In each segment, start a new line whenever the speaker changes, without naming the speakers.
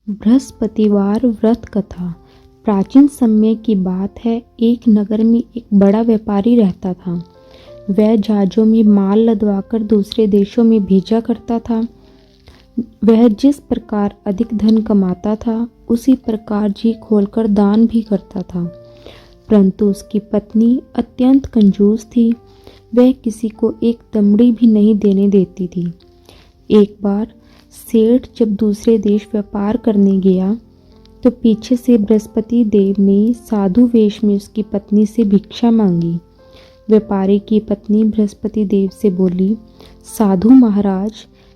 बृहस्पतिवार व्रत कथा। प्राचीन समय की बात है। एक नगर में एक बड़ा व्यापारी रहता था। वह जहाजों में माल लदवाकर दूसरे देशों में भेजा करता था। वह जिस प्रकार अधिक धन कमाता था उसी प्रकार जी खोलकर दान भी करता था। परंतु उसकी पत्नी अत्यंत कंजूस थी। वह किसी को एक दमड़ी भी नहीं देने देती थी। एक बार सेठ जब दूसरे देश व्यापार करने गया तो पीछे से बृहस्पति देव ने साधु वेश में उसकी पत्नी से भिक्षा मांगी। व्यापारी की पत्नी बृहस्पति देव से बोली, साधु महाराज,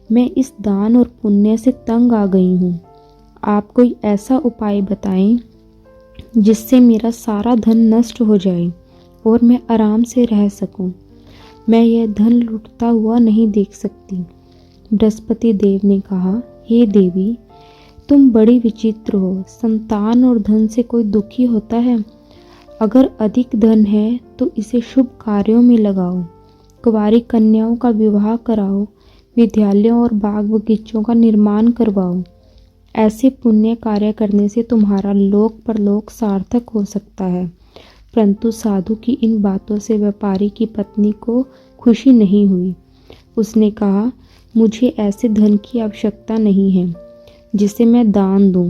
मैं इस दान और पुण्य से तंग आ गई हूँ। आप कोई ऐसा उपाय बताएं जिससे मेरा सारा धन नष्ट हो जाए और मैं आराम से रह सकूं। मैं यह धन लुटता हुआ नहीं देख सकती। बृहस्पति देव ने कहा, हे देवी, तुम बड़ी विचित्र हो। संतान और धन से कोई दुखी होता है? अगर अधिक धन है तो इसे शुभ कार्यों में लगाओ। कुंवारी कन्याओं का विवाह कराओ। विद्यालयों और बाग बगीचों का निर्माण करवाओ। ऐसे पुण्य कार्य करने से तुम्हारा लोक परलोक सार्थक हो सकता है। परंतु साधु की इन बातों से व्यापारी की पत्नी को खुशी नहीं हुई। उसने कहा, मुझे ऐसे धन की आवश्यकता नहीं है जिसे मैं दान दूं।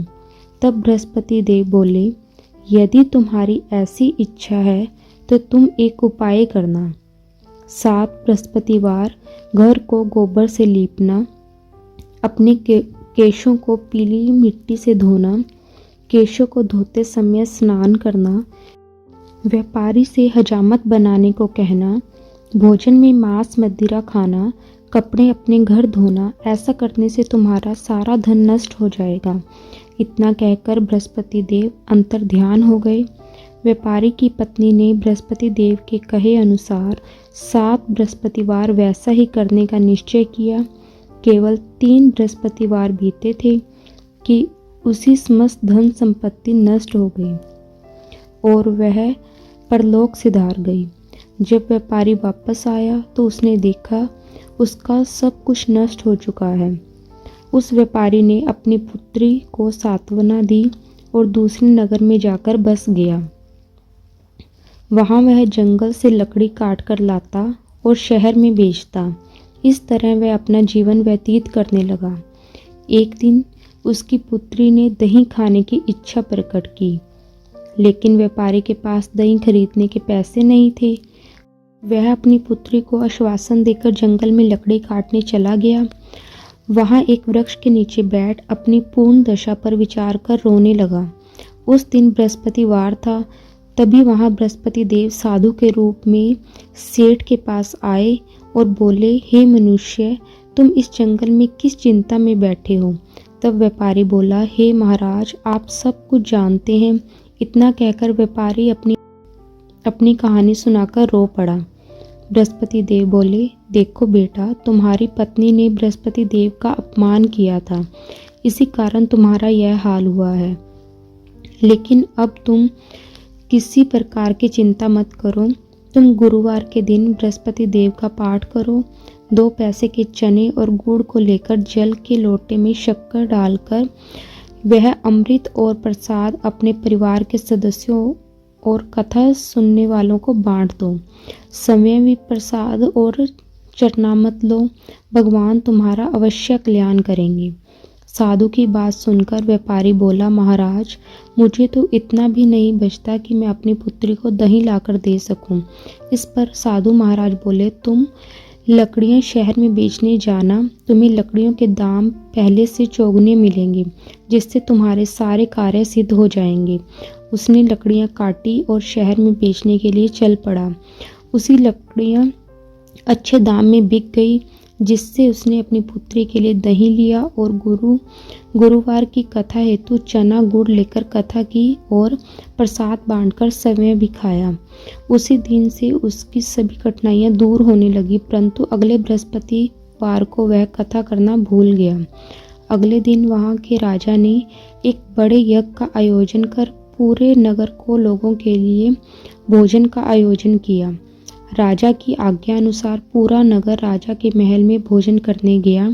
तब बृहस्पति देव बोले, यदि तुम्हारी ऐसी इच्छा है तो तुम एक उपाय करना। 7 बृहस्पतिवार घर को गोबर से लीपना, अपने केशों को पीली मिट्टी से धोना, केशों को धोते समय स्नान करना, व्यापारी से हजामत बनाने को कहना, भोजन में मांस मदिरा खाना, कपड़े अपने घर धोना। ऐसा करने से तुम्हारा सारा धन नष्ट हो जाएगा। इतना कहकर बृहस्पति देव अंतर्ध्यान हो गए। व्यापारी की पत्नी ने बृहस्पति देव के कहे अनुसार 7 बृहस्पतिवार वैसा ही करने का निश्चय किया। केवल 3 बृहस्पतिवार बीते थे कि उसी समस्त धन संपत्ति नष्ट हो गई और वह परलोक सिधार गई। जब व्यापारी वापस आया तो उसने देखा उसका सब कुछ नष्ट हो चुका है। उस व्यापारी ने अपनी पुत्री को सांत्वना दी और दूसरे नगर में जाकर बस गया। वहां वह जंगल से लकड़ी काट कर लाता और शहर में बेचता। इस तरह वह अपना जीवन व्यतीत करने लगा। एक दिन उसकी पुत्री ने दही खाने की इच्छा प्रकट की, लेकिन व्यापारी के पास दही खरीदने के पैसे नहीं थे। वह अपनी पुत्री को आश्वासन देकर जंगल में लकड़ी काटने चला गया। वहां एक वृक्ष के नीचे बैठ अपनी पूर्ण दशा पर विचार कर रोने लगा। उस दिन बृहस्पतिवार था। तभी वहां बृहस्पति देव साधु के रूप में सेठ के पास आए और बोले, हे मनुष्य, तुम इस जंगल में किस चिंता में बैठे हो? तब व्यापारी बोला, हे महाराज, आप सब कुछ जानते हैं। इतना कहकर व्यापारी अपनी कहानी सुनाकर रो पड़ा। बृहस्पति देव बोले, देखो बेटा, तुम्हारी पत्नी ने बृहस्पति देव का अपमान किया था, इसी कारण तुम्हारा यह हाल हुआ है। लेकिन अब तुम किसी प्रकार की चिंता मत करो। तुम गुरुवार के दिन बृहस्पति देव का पाठ करो। 2 पैसे के चने और गुड़ को लेकर जल के लोटे में शक्कर डालकर वह अमृत और प्रसाद अपने परिवार के सदस्यों और कथा सुनने वालों को बांट दो। समय भी प्रसाद और चरणामत लो। भगवान तुम्हारा अवश्य कल्याण करेंगे। साधु की बात सुनकर व्यापारी बोला, महाराज, मुझे तो इतना भी नहीं बचता कि मैं अपनी पुत्री को दही लाकर दे सकूं। इस पर साधु महाराज बोले, तुम लकड़ियां शहर में बेचने जाना। तुम्हें लकड़ियों के दाम पहले से चौगुने मिलेंगे, जिससे तुम्हारे सारे कार्य सिद्ध हो जाएंगे। उसने लकड़ियां काटी और शहर में बेचने के लिए चल पड़ा। उसी लकड़ियां अच्छे दाम में बिक गई, जिससे उसने अपनी पुत्री के लिए दही लिया और गुरुवार की कथा हेतु चना गुड़ लेकर कथा की और प्रसाद बांटकर समय भी खाया। उसी दिन से उसकी सभी कठिनाइयां दूर होने लगी। परंतु अगले बृहस्पतिवार को वह कथा करना भूल गया। अगले दिन वहां के राजा ने एक बड़े यज्ञ का आयोजन कर पूरे नगर को लोगों के लिए भोजन का आयोजन किया। राजा की आज्ञा अनुसार पूरा नगर राजा के महल में भोजन करने गया,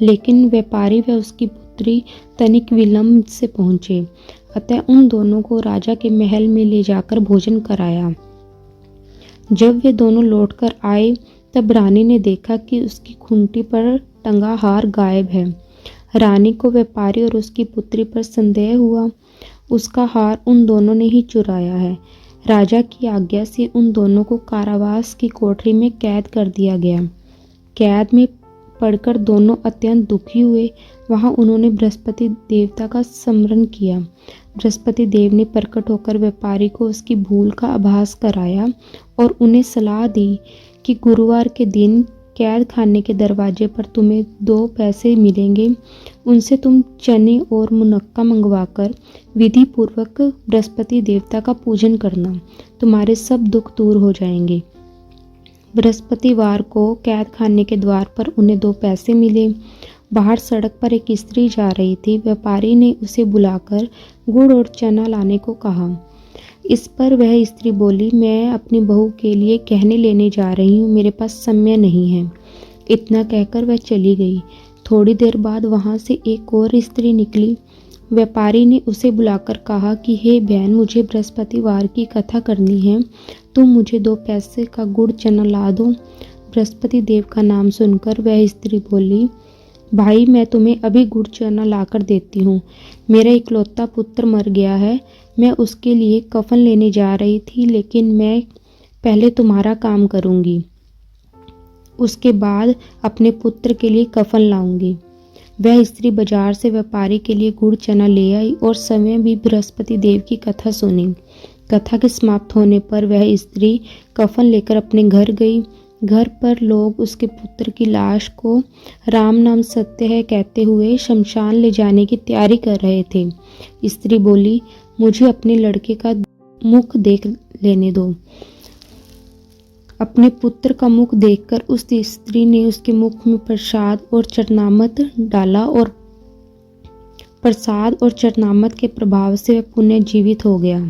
लेकिन व्यापारी व उसकी पुत्री तनिक विलंब से पहुँचे, अतः उन दोनों को राजा के महल में ले जाकर भोजन कराया। जब वे दोनों लौटकर आए तब रानी ने देखा कि उसकी खूंटी पर टंगा हार गायब है। रानी को व्यापारी और उसकी पुत्री पर संदेह हुआ। उसका हार उन दोनों ने ही चुराया है। राजा की आज्ञा से उन दोनों को कारावास की कोठरी में कैद कर दिया गया। कैद में पड़कर दोनों अत्यंत दुखी हुए। वहां उन्होंने बृहस्पति देवता का स्मरण किया। बृहस्पति देव ने प्रकट होकर व्यापारी को उसकी भूल का आभास कराया और उन्हें सलाह दी कि गुरुवार के दिन कैद खाने के दरवाजे पर तुम्हें 2 पैसे मिलेंगे। उनसे तुम चने और मुनक्का मंगवाकर विधि पूर्वक बृहस्पति देवता का पूजन करना। तुम्हारे सब दुख दूर हो जाएंगे। बृहस्पतिवार को कैद खाने के द्वार पर उन्हें 2 पैसे मिले। बाहर सड़क पर एक स्त्री जा रही थी। व्यापारी ने उसे बुलाकर गुड़ और चना लाने को कहा। इस पर वह स्त्री बोली, मैं अपनी बहू के लिए गहने लेने जा रही हूँ, मेरे पास समय नहीं है। इतना कहकर वह चली गई। थोड़ी देर बाद वहाँ से एक और स्त्री निकली। व्यापारी ने उसे बुलाकर कहा कि हे बहन, मुझे बृहस्पतिवार की कथा करनी है, तुम मुझे 2 पैसे का गुड़ चना ला दो। बृहस्पति देव का नाम सुनकर वह स्त्री बोली, भाई मैं तुम्हें अभी गुड़ चना लाकर देती हूँ। मेरा इकलौता पुत्र मर गया है। मैं उसके लिए कफन लेने जा रही थी, लेकिन मैं पहले तुम्हारा काम करूँगी, उसके बाद अपने पुत्र के लिए कफन लाऊंगी। वह स्त्री बाजार से व्यापारी के लिए गुड़ चना ले आई और समय भी बृहस्पति देव की कथा सुनी। कथा के समाप्त होने पर वह स्त्री कफन लेकर अपने घर गई। घर पर लोग उसके पुत्र की लाश को राम नाम सत्य है कहते हुए शमशान ले जाने की तैयारी कर रहे थे। स्त्री बोली, मुझे अपने लड़के का मुख देख लेने दो। अपने पुत्र का मुख देखकर उस स्त्री ने उसके मुख में प्रसाद और चरनामत के प्रभाव से वह पुनः जीवित हो गया।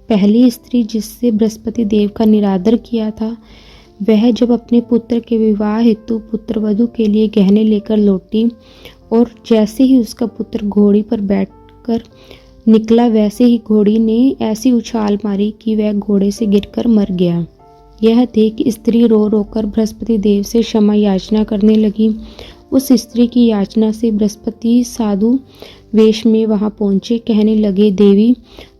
पहली स्त्री जिससे बृहस्पति देव का निरादर किया था, वह जब अपने पुत्र के विवाह हेतु पुत्रवधू के लिए गहने लेकर लौटी और जैसे ही उसका पुत्र घोड़ी पर बैठकर निकला, वैसे ही घोड़ी ने ऐसी उछाल मारी कि वह घोड़े से गिरकर मर गया। यह देख स्त्री रो रोकर बृहस्पति देव से क्षमा याचना करने लगी। उस स्त्री की याचना से बृहस्पति साधु वेश में वहां पहुंचे। कहने लगे, देवी,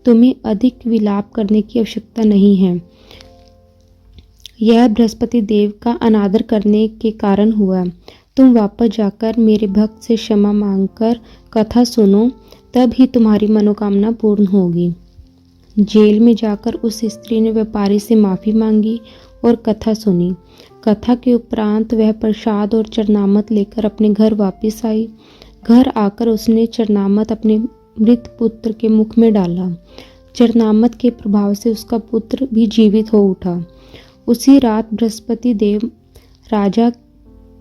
तुम्हें अधिक विलाप करने की आवश्यकता नहीं है। यह बृहस्पति देव का अनादर करने के कारण हुआ। तुम वापस जाकर मेरे भक्त से क्षमा मांगकर कथा सुनो, तब ही तुम्हारी मनोकामना पूर्ण होगी। जेल में जाकर उस स्त्री ने व्यापारी से माफ़ी मांगी और कथा सुनी। कथा के उपरांत वह प्रसाद और चरनामत लेकर अपने घर वापस आई। घर आकर उसने चरनामत अपने मृत पुत्र के मुख में डाला। चरनामत के प्रभाव से उसका पुत्र भी जीवित हो उठा। उसी रात बृहस्पति देव राजा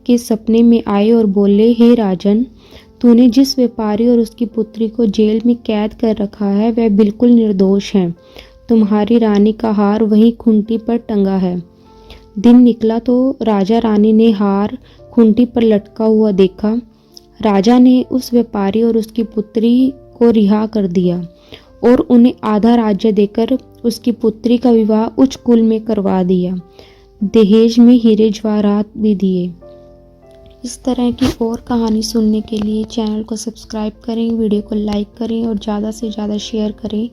के सपने में आए और बोले, हे राजन, तूने जिस व्यापारी और उसकी पुत्री को जेल में कैद कर रखा है वह बिल्कुल निर्दोष है। तुम्हारी रानी का हार वहीं खूंटी पर टंगा है। दिन निकला तो राजा रानी ने हार खूंटी पर लटका हुआ देखा। राजा ने उस व्यापारी और उसकी पुत्री को रिहा कर दिया और उन्हें आधा राज्य देकर उसकी पुत्री का विवाह उच्च कुल में करवा दिया। दहेज में हीरे जवाहरात भी दिए। इस तरह की और कहानी सुनने के लिए चैनल को सब्सक्राइब करें, वीडियो को लाइक करें और ज़्यादा से ज़्यादा शेयर करें।